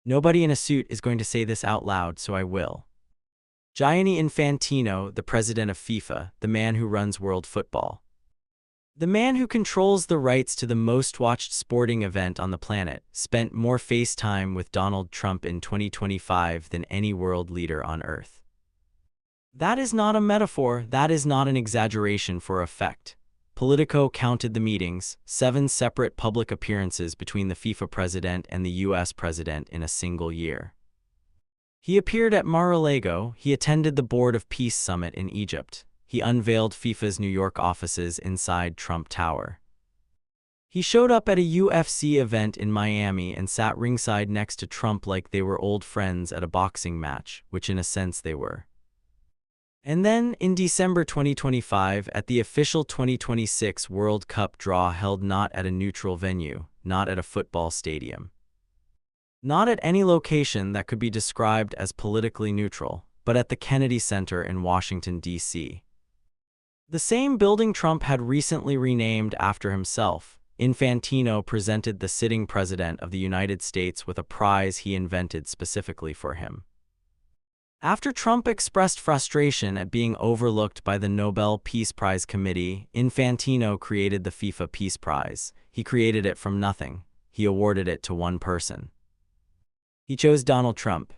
Nobody in a suit is going to say this out loud, so I will. Gianni Infantino, the president of FIFA, the man who runs world football. The man who controls the rights to the most-watched sporting event on the planet, spent more face time with Donald Trump in 2025 than any world leader on Earth. That is not a metaphor, that is not an exaggeration for effect. Politico counted the meetings, 7 separate public appearances between the FIFA president and the US president in a single year. He appeared at Mar-a-Lago, he attended the Board of Peace Summit in Egypt. He unveiled FIFA's New York offices inside Trump Tower. He showed up at a UFC event in Miami and sat ringside next to Trump like they were old friends at a boxing match, which in a sense they were. And then, in December 2025, at the official 2026 World Cup draw held not at a neutral venue, not at a football stadium, not at any location that could be described as politically neutral, but at the Kennedy Center in Washington, D.C. The same building Trump had recently renamed after himself. Infantino presented the sitting president of the United States with a prize he invented specifically for him. After Trump expressed frustration at being overlooked by the Nobel Peace Prize Committee, Infantino created the FIFA Peace Prize. He created it from nothing. He awarded it to one person. He chose Donald Trump.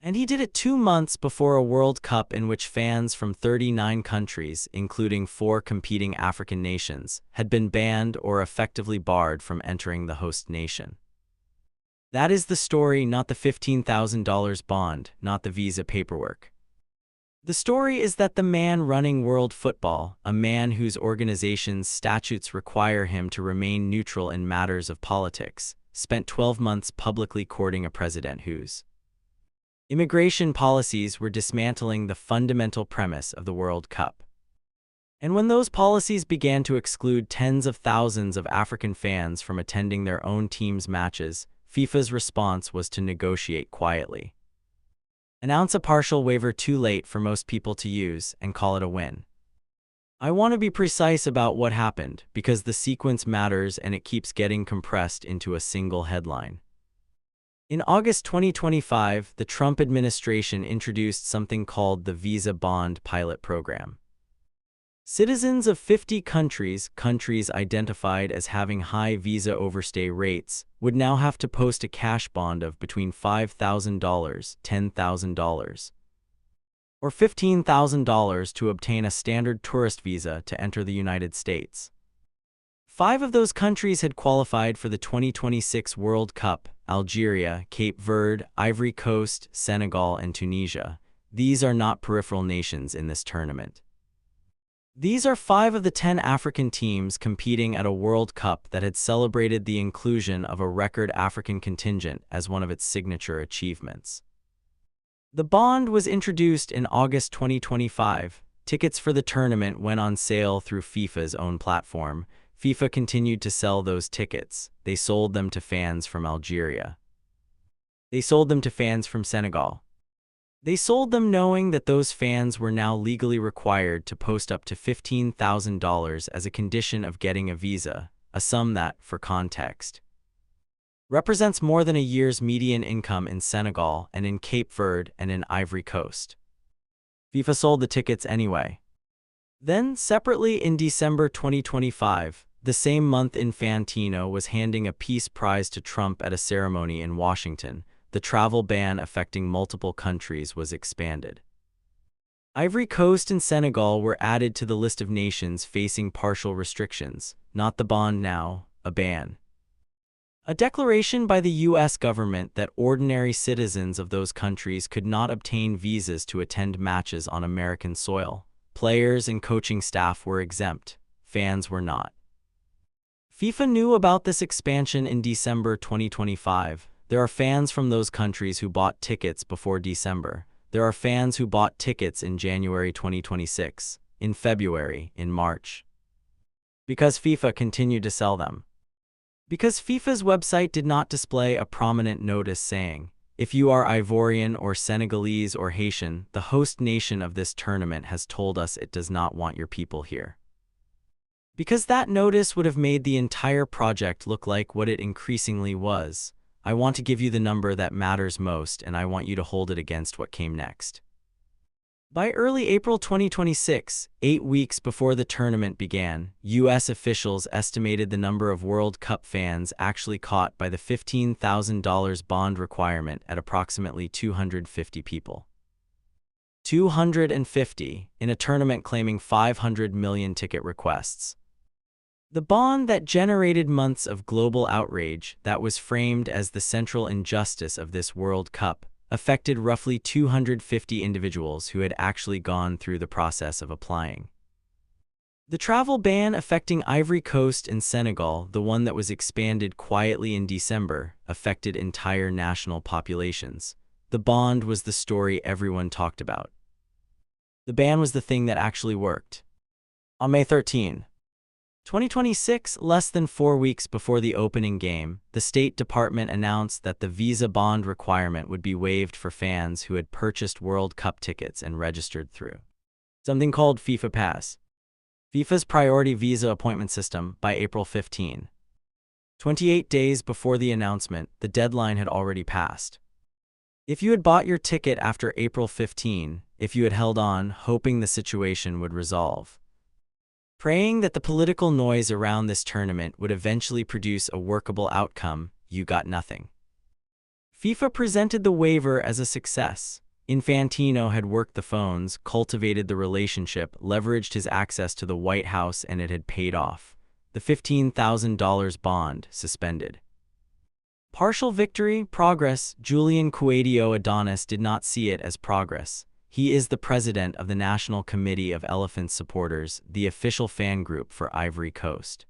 And he did it 2 months before a World Cup in which fans from 39 countries, including 4 competing African nations, had been banned or effectively barred from entering the host nation. That is the story, not the $15,000 bond, not the visa paperwork. The story is that the man running world football, a man whose organization's statutes require him to remain neutral in matters of politics, spent 12 months publicly courting a president whose immigration policies were dismantling the fundamental premise of the World Cup. And when those policies began to exclude tens of thousands of African fans from attending their own team's matches, FIFA's response was to negotiate quietly. Announce a partial waiver too late for most people to use and call it a win. I want to be precise about what happened because the sequence matters and it keeps getting compressed into a single headline. In August 2025, the Trump administration introduced something called the Visa Bond Pilot Program. Citizens of 50 countries identified as having high visa overstay rates, would now have to post a cash bond of between $5,000, $10,000, or $15,000 to obtain a standard tourist visa to enter the United States. 5 of those countries had qualified for the 2026 World Cup: Algeria, Cape Verde, Ivory Coast, Senegal, and Tunisia. These are not peripheral nations in this tournament. These are 5 of the 10 African teams competing at a World Cup that had celebrated the inclusion of a record African contingent as one of its signature achievements. The bond was introduced in August 2025. Tickets for the tournament went on sale through FIFA's own platform. FIFA continued to sell those tickets. They sold them to fans from Algeria. They sold them to fans from Senegal. They sold them knowing that those fans were now legally required to post up to $15,000 as a condition of getting a visa, a sum that, for context, represents more than a year's median income in Senegal and in Cape Verde and in Ivory Coast. FIFA sold the tickets anyway. Then, separately in December 2025, the same month Infantino was handing a peace prize to Trump at a ceremony in Washington. The travel ban affecting multiple countries was expanded. Ivory Coast and Senegal were added to the list of nations facing partial restrictions, not the bond now, a ban. A declaration by the U.S. government that ordinary citizens of those countries could not obtain visas to attend matches on American soil. Players and coaching staff were exempt, fans were not. FIFA knew about this expansion in December 2025. There are fans from those countries who bought tickets before December. There are fans who bought tickets in January 2026, in February, in March. Because FIFA continued to sell them. Because FIFA's website did not display a prominent notice saying, "If you are Ivorian or Senegalese or Haitian, the host nation of this tournament has told us it does not want your people here." Because that notice would have made the entire project look like what it increasingly was, I want to give you the number that matters most, and I want you to hold it against what came next. By early April 2026, 8 weeks before the tournament began, U.S. officials estimated the number of World Cup fans actually caught by the $15,000 bond requirement at approximately 250 people. 250 in a tournament claiming 500 million ticket requests. The bond that generated months of global outrage, that was framed as the central injustice of this World Cup, affected roughly 250 individuals who had actually gone through the process of applying. The travel ban affecting Ivory Coast and Senegal, the one that was expanded quietly in December, affected entire national populations. The bond was the story everyone talked about. The ban was the thing that actually worked. On May 13, 2026, less than 4 weeks before the opening game, the State Department announced that the visa bond requirement would be waived for fans who had purchased World Cup tickets and registered through something called FIFA Pass, FIFA's priority visa appointment system. By April 15, 28 days before the announcement, the deadline had already passed. If you had bought your ticket after April 15, if you had held on, hoping the situation would resolve, praying that the political noise around this tournament would eventually produce a workable outcome, you got nothing. FIFA presented the waiver as a success. Infantino had worked the phones, cultivated the relationship, leveraged his access to the White House, and it had paid off. The $15,000 bond suspended. Partial victory, progress. Julian Quadio Adonis did not see it as progress. He is the president of the National Committee of Elephants Supporters, the official fan group for Ivory Coast.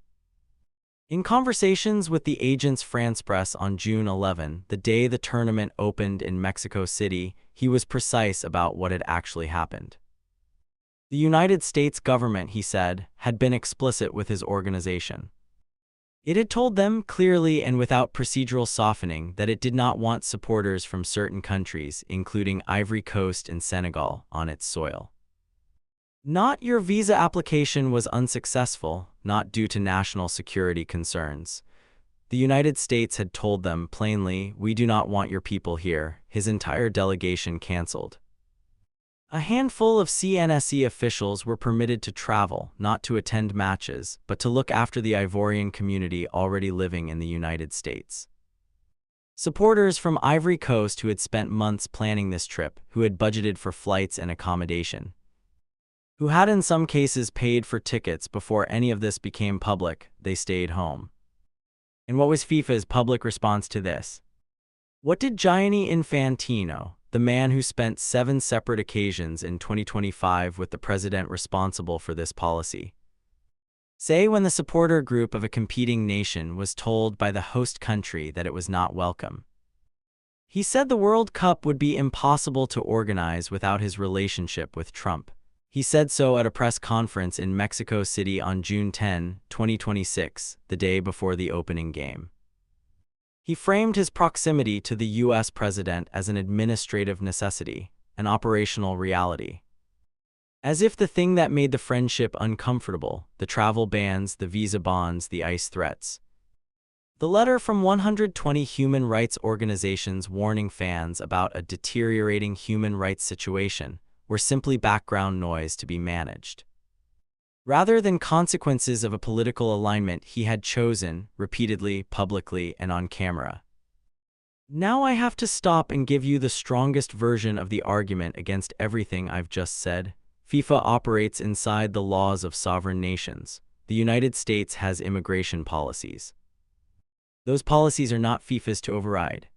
In conversations with the Agence France-Presse on June 11, the day the tournament opened in Mexico City, he was precise about what had actually happened. The United States government, he said, had been explicit with his organization. It had told them clearly and without procedural softening that it did not want supporters from certain countries, including Ivory Coast and Senegal, on its soil. Not your visa application was unsuccessful, not due to national security concerns. The United States had told them plainly, we do not want your people here. His entire delegation canceled. A handful of CNSE officials were permitted to travel, not to attend matches, but to look after the Ivorian community already living in the United States. Supporters from Ivory Coast who had spent months planning this trip, who had budgeted for flights and accommodation, who had in some cases paid for tickets before any of this became public, they stayed home. And what was FIFA's public response to this? What did Gianni Infantino, the man who spent 7 separate occasions in 2025 with the president responsible for this policy, say when the supporter group of a competing nation was told by the host country that it was not welcome? He said the World Cup would be impossible to organize without his relationship with Trump. He said so at a press conference in Mexico City on June 10, 2026, the day before the opening game. He framed his proximity to the U.S. president as an administrative necessity, an operational reality. As if the thing that made the friendship uncomfortable, the travel bans, the visa bonds, the ICE threats, the letter from 120 human rights organizations warning fans about a deteriorating human rights situation, were simply background noise to be managed, rather than consequences of a political alignment he had chosen, repeatedly, publicly, and on camera. Now I have to stop and give you the strongest version of the argument against everything I've just said. FIFA operates inside the laws of sovereign nations. The United States has immigration policies. Those policies are not FIFA's to override.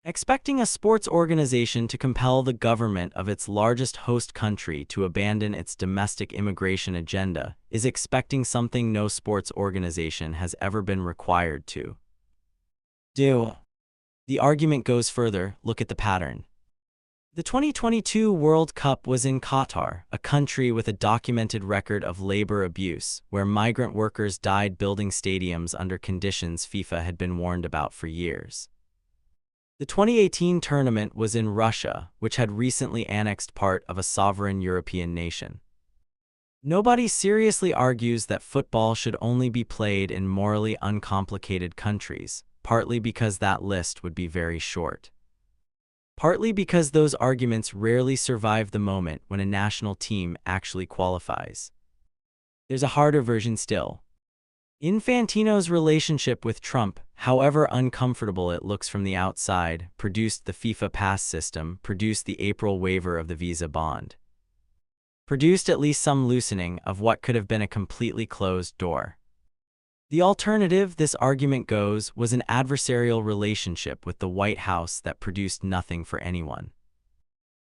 Expecting a sports organization to compel the government of its largest host country to abandon its domestic immigration agenda is expecting something no sports organization has ever been required to do. The argument goes further. Look at the pattern. The 2022 World Cup was in Qatar, a country with a documented record of labor abuse, where migrant workers died building stadiums under conditions FIFA had been warned about for years. The 2018 tournament was in Russia, which had recently annexed part of a sovereign European nation. Nobody seriously argues that football should only be played in morally uncomplicated countries, partly because that list would be very short. Partly because those arguments rarely survive the moment when a national team actually qualifies. There's a harder version still. Infantino's relationship with Trump, however uncomfortable it looks from the outside, produced the FIFA Pass system, produced the April waiver of the visa bond, produced at least some loosening of what could have been a completely closed door. The alternative, this argument goes, was an adversarial relationship with the White House that produced nothing for anyone.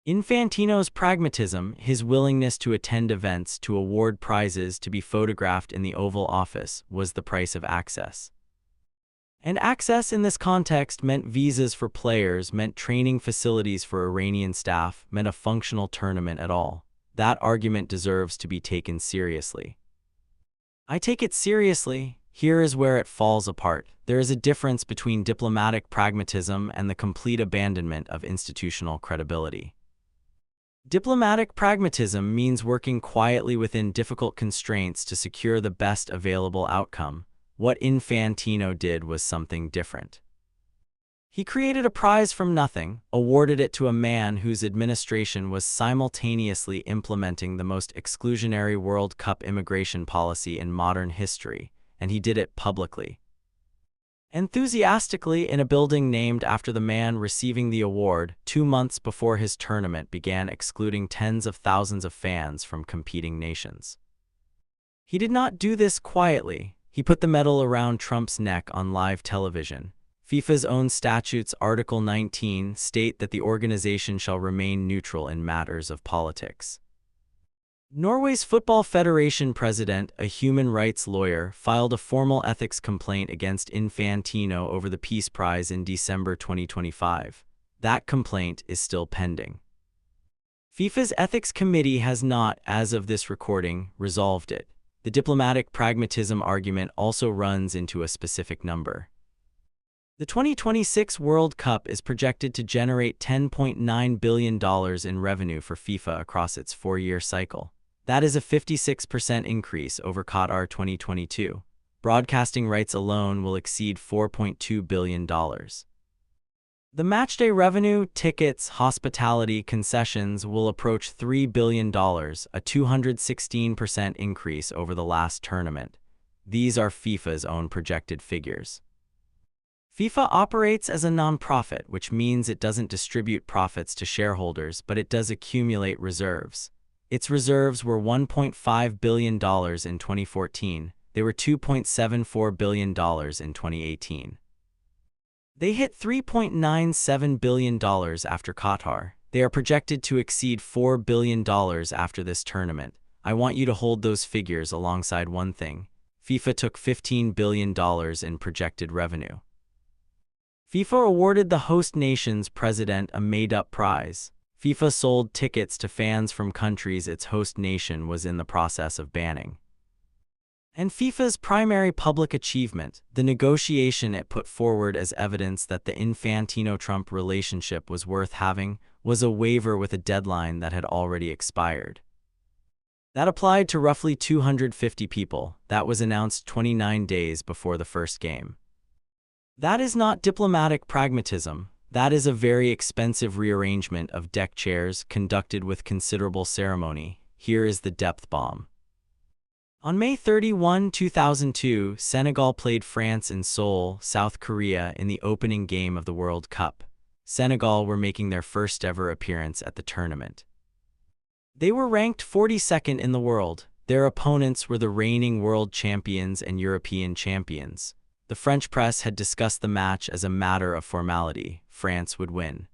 Infantino's pragmatism, his willingness to attend events, to award prizes, to be photographed in the Oval Office, was the price of access. And access in this context meant visas for players, meant training facilities for Iranian staff, meant a functional tournament at all. That argument deserves to be taken seriously. I take it seriously. Here is where it falls apart. There is a difference between diplomatic pragmatism and the complete abandonment of institutional credibility. Diplomatic pragmatism means working quietly within difficult constraints to secure the best available outcome. What Infantino did was something different. He created a prize from nothing, awarded it to a man whose administration was simultaneously implementing the most exclusionary World Cup immigration policy in modern history, and he did it publicly. Enthusiastically, in a building named after the man receiving the award, 2 months before his tournament began excluding tens of thousands of fans from competing nations. He did not do this quietly. He put the medal around Trump's neck on live television. FIFA's own statutes, Article 19, state that the organization shall remain neutral in matters of politics. Norway's Football Federation president, a human rights lawyer, filed a formal ethics complaint against Infantino over the Peace Prize in December 2025. That complaint is still pending. FIFA's ethics committee has not, as of this recording, resolved it. The diplomatic pragmatism argument also runs into a specific number. The 2026 World Cup is projected to generate $10.9 billion in revenue for FIFA across its 4-year cycle. That is a 56% increase over Qatar 2022. Broadcasting rights alone will exceed $4.2 billion. The matchday revenue, tickets, hospitality, concessions will approach $3 billion, a 216% increase over the last tournament. These are FIFA's own projected figures. FIFA operates as a non-profit, which means it doesn't distribute profits to shareholders, but it does accumulate reserves. Its reserves were $1.5 billion in 2014. They were $2.74 billion in 2018. They hit $3.97 billion after Qatar. They are projected to exceed $4 billion after this tournament. I want you to hold those figures alongside one thing. FIFA took $15 billion in projected revenue. FIFA awarded the host nation's president a made-up prize. FIFA sold tickets to fans from countries its host nation was in the process of banning. And FIFA's primary public achievement, the negotiation it put forward as evidence that the Infantino-Trump relationship was worth having, was a waiver with a deadline that had already expired. That applied to roughly 250 people. That was announced 29 days before the first game. That is not diplomatic pragmatism. That is a very expensive rearrangement of deck chairs conducted with considerable ceremony. Here is the depth bomb. On May 31, 2002, Senegal played France in Seoul, South Korea in the opening game of the World Cup. Senegal were making their first ever appearance at the tournament. They were ranked 42nd in the world. Their opponents were the reigning world champions and European champions. The French press had discussed the match as a matter of formality. France would win.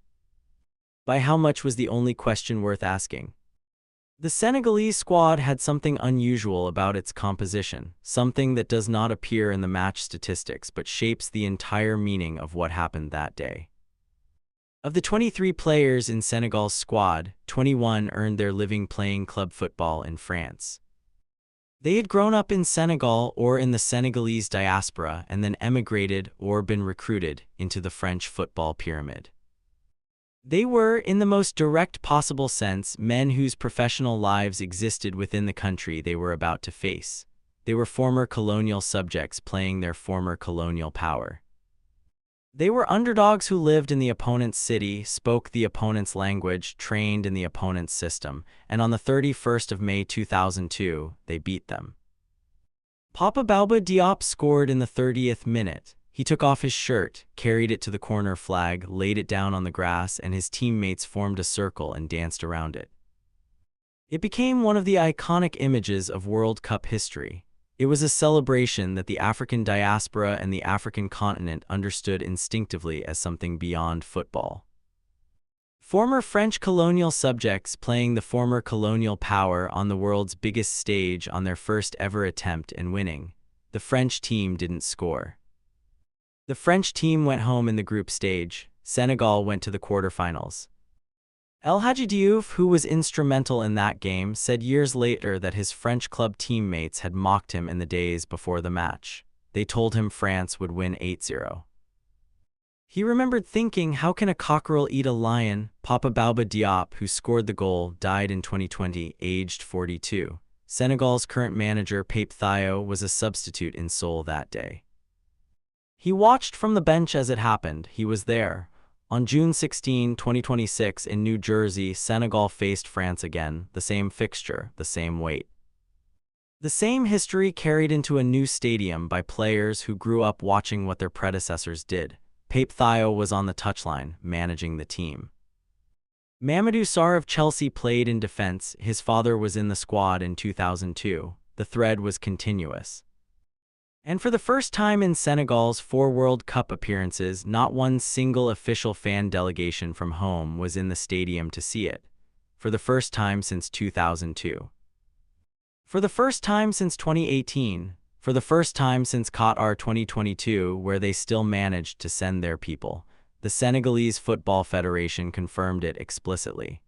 By how much was the only question worth asking. The Senegalese squad had something unusual about its composition, something that does not appear in the match statistics but shapes the entire meaning of what happened that day. Of the 23 players in Senegal's squad, 21 earned their living playing club football in France. They had grown up in Senegal or in the Senegalese diaspora and then emigrated or been recruited into the French football pyramid. They were, in the most direct possible sense, men whose professional lives existed within the country they were about to face. They were former colonial subjects playing their former colonial power. They were underdogs who lived in the opponent's city, spoke the opponent's language, trained in the opponent's system, and on the 31st of May 2002, they beat them. Papa Bouba Diop scored in the 30th minute. He took off his shirt, carried it to the corner flag, laid it down on the grass, and his teammates formed a circle and danced around it. It became one of the iconic images of World Cup history. It was a celebration that the African diaspora and the African continent understood instinctively as something beyond football. Former French colonial subjects playing the former colonial power on the world's biggest stage on their first ever attempt and winning. The French team didn't score. The French team went home in the group stage. Senegal went to the quarterfinals. El Hadji Diouf, who was instrumental in that game, said years later that his French club teammates had mocked him in the days before the match. They told him France would win 8-0. He remembered thinking, how can a cockerel eat a lion? Papa Bouba Diop, who scored the goal, died in 2020, aged 42. Senegal's current manager, Pape Thiaw, was a substitute in Seoul that day. He watched from the bench as it happened. He was there. On June 16, 2026, in New Jersey, Senegal faced France again, the same fixture, the same weight. The same history carried into a new stadium by players who grew up watching what their predecessors did. Pape Thiaw was on the touchline, managing the team. Mamadou Sarr of Chelsea played in defense. His father was in the squad in 2002. The thread was continuous. And for the first time in Senegal's 4 World Cup appearances, not one single official fan delegation from home was in the stadium to see it. For the first time since 2002. For the first time since 2018. For the first time since Qatar 2022, where they still managed to send their people. The Senegalese Football Federation confirmed it explicitly.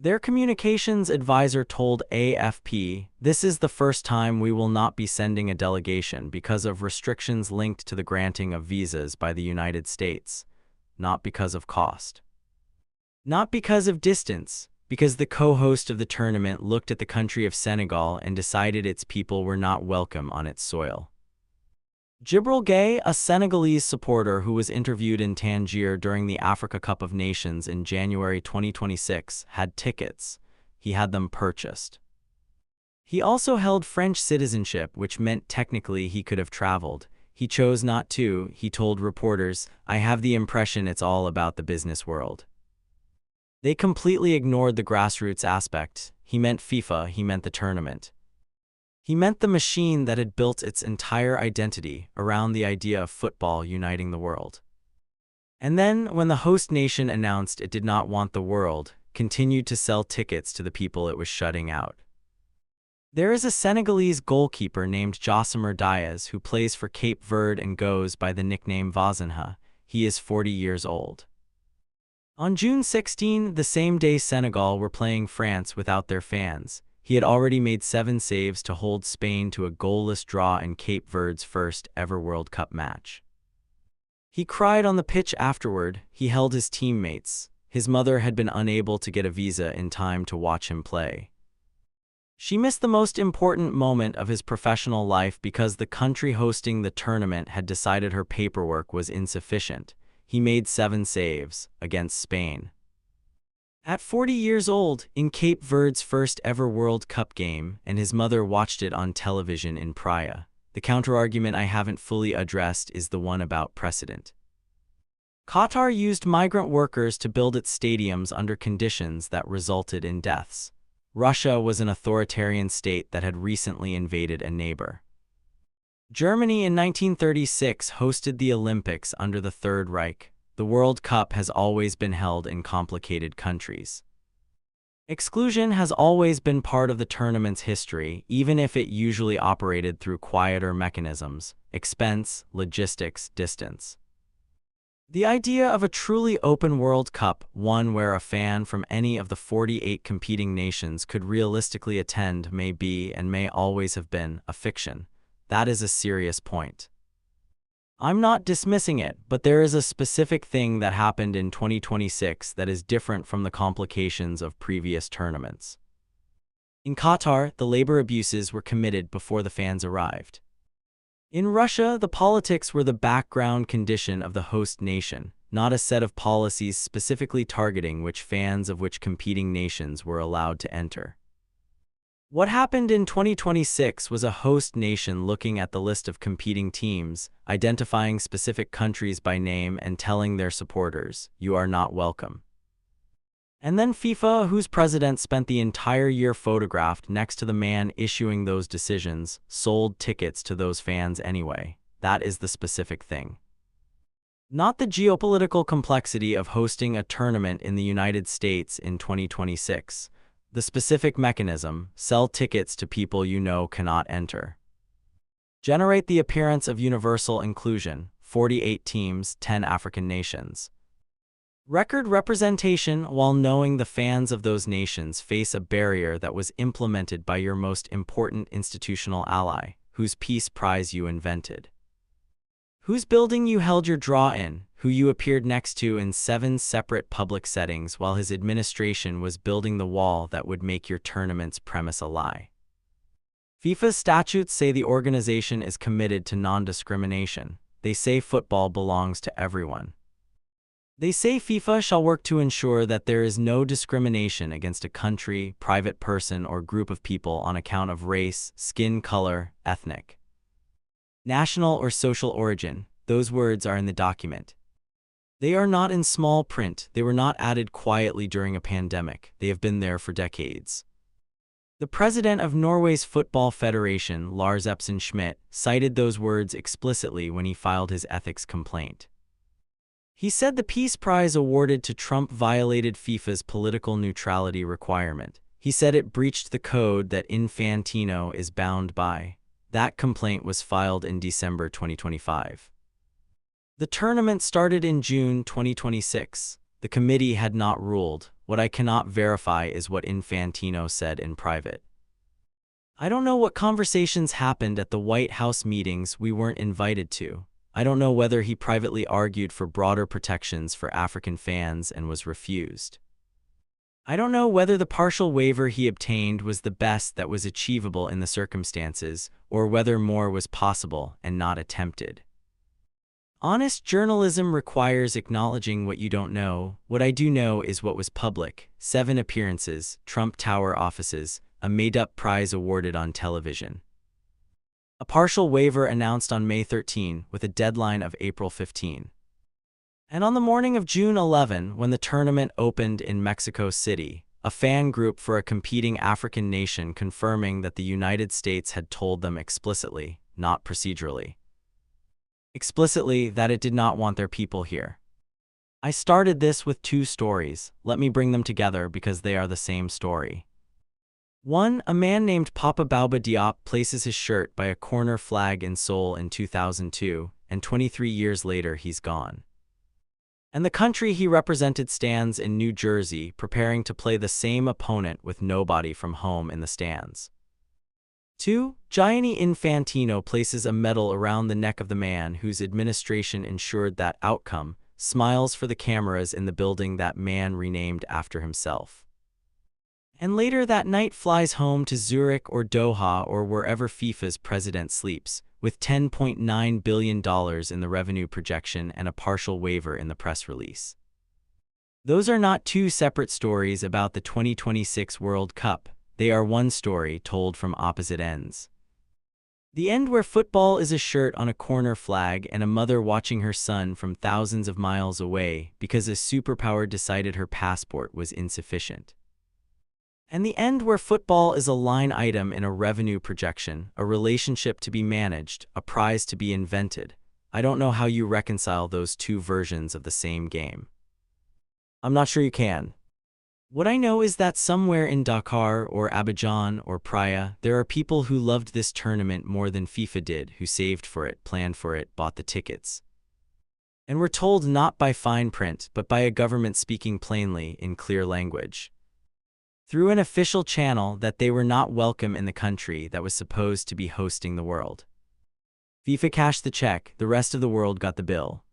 Their communications advisor told AFP, "This is the first time we will not be sending a delegation because of restrictions linked to the granting of visas by the United States, not because of cost. Not because of distance, because the co-host of the tournament looked at the country of Senegal and decided its people were not welcome on its soil." Djibril Gueye, a Senegalese supporter who was interviewed in Tangier during the Africa Cup of Nations in January 2026, had tickets. He had them purchased. He also held French citizenship, which meant technically he could have traveled. He chose not to. He told reporters, "I have the impression it's all about the business world." They completely ignored the grassroots aspect. He meant FIFA, he meant the tournament. He meant the machine that had built its entire identity around the idea of football uniting the world. And then, when the host nation announced it did not want the world, continued to sell tickets to the people it was shutting out. There is a Senegalese goalkeeper named Jocelyn Diaz who plays for Cape Verde and goes by the nickname Vozinha. He is 40 years old. On June 16, the same day Senegal were playing France without their fans, he had already made 7 saves to hold Spain to a goalless draw in Cape Verde's first ever World Cup match. He cried on the pitch afterward. He held his teammates. His mother had been unable to get a visa in time to watch him play. She missed the most important moment of his professional life because the country hosting the tournament had decided her paperwork was insufficient. He made 7 saves against Spain. At 40 years old, in Cape Verde's first ever World Cup game, and his mother watched it on television in Praia. The counterargument I haven't fully addressed is the one about precedent. Qatar used migrant workers to build its stadiums under conditions that resulted in deaths. Russia was an authoritarian state that had recently invaded a neighbor. Germany in 1936 hosted the Olympics under the Third Reich. The World Cup has always been held in complicated countries. Exclusion has always been part of the tournament's history, even if it usually operated through quieter mechanisms: expense, logistics, distance. The idea of a truly open World Cup, one where a fan from any of the 48 competing nations could realistically attend, may be and may always have been a fiction. That is a serious point. I'm not dismissing it, but there is a specific thing that happened in 2026 that is different from the complications of previous tournaments. In Qatar, the labor abuses were committed before the fans arrived. In Russia, the politics were the background condition of the host nation, not a set of policies specifically targeting which fans of which competing nations were allowed to enter. What happened in 2026 was a host nation looking at the list of competing teams, identifying specific countries by name and telling their supporters, "You are not welcome." And then FIFA, whose president spent the entire year photographed next to the man issuing those decisions, sold tickets to those fans anyway. That is the specific thing. Not the geopolitical complexity of hosting a tournament in the United States in 2026. The specific mechanism: sell tickets to people you know cannot enter. Generate the appearance of universal inclusion: 48 teams, 10 African nations. Record representation while knowing the fans of those nations face a barrier that was implemented by your most important institutional ally, whose Peace Prize you invented, whose building you held your draw in, who you appeared next to in 7 separate public settings while his administration was building the wall that would make your tournament's premise a lie. FIFA's statutes say the organization is committed to non-discrimination. They say football belongs to everyone. They say FIFA shall work to ensure that there is no discrimination against a country, private person, or group of people on account of race, skin color, ethnic, national, or social origin. Those words are in the document. They are not in small print. They were not added quietly during a pandemic. They have been there for decades. The president of Norway's Football Federation, Lars Epson Schmidt, cited those words explicitly when he filed his ethics complaint. He said the Peace Prize awarded to Trump violated FIFA's political neutrality requirement. He said it breached the code that Infantino is bound by. That complaint was filed in December 2025. The tournament started in June 2026. The committee had not ruled. What I cannot verify is what Infantino said in private. I don't know what conversations happened at the White House meetings we weren't invited to. I don't know whether he privately argued for broader protections for African fans and was refused. I don't know whether the partial waiver he obtained was the best that was achievable in the circumstances, or whether more was possible and not attempted. Honest journalism requires acknowledging what you don't know. What I do know is what was public: 7 appearances, Trump Tower offices, a made-up prize awarded on television. A partial waiver announced on May 13 with a deadline of April 15. And on the morning of June 11, when the tournament opened in Mexico City, a fan group for a competing African nation confirming that the United States had told them explicitly, not procedurally, explicitly, that it did not want their people here. I started this with 2 stories. Let me bring them together because they are the same story. 1. A man named Papa Bouba Diop places his shirt by a corner flag in Seoul in 2002, and 23 years later he's gone. And the country he represented stands in New Jersey, preparing to play the same opponent with nobody from home in the stands. 2. Gianni Infantino places a medal around the neck of the man whose administration ensured that outcome, smiles for the cameras in the building that man renamed after himself. And later that night flies home to Zurich or Doha or wherever FIFA's president sleeps, with $10.9 billion in the revenue projection and a partial waiver in the press release. Those are not 2 separate stories about the 2026 World Cup. They are one story told from opposite ends. The end where football is a shirt on a corner flag and a mother watching her son from thousands of miles away because a superpower decided her passport was insufficient. And the end where football is a line item in a revenue projection, a relationship to be managed, a prize to be invented. I don't know how you reconcile those 2 versions of the same game. I'm not sure you can. What I know is that somewhere in Dakar or Abidjan or Praia, there are people who loved this tournament more than FIFA did, who saved for it, planned for it, bought the tickets, and were told not by fine print but by a government speaking plainly in clear language, through an official channel, that they were not welcome in the country that was supposed to be hosting the world. FIFA cashed the check, the rest of the world got the bill.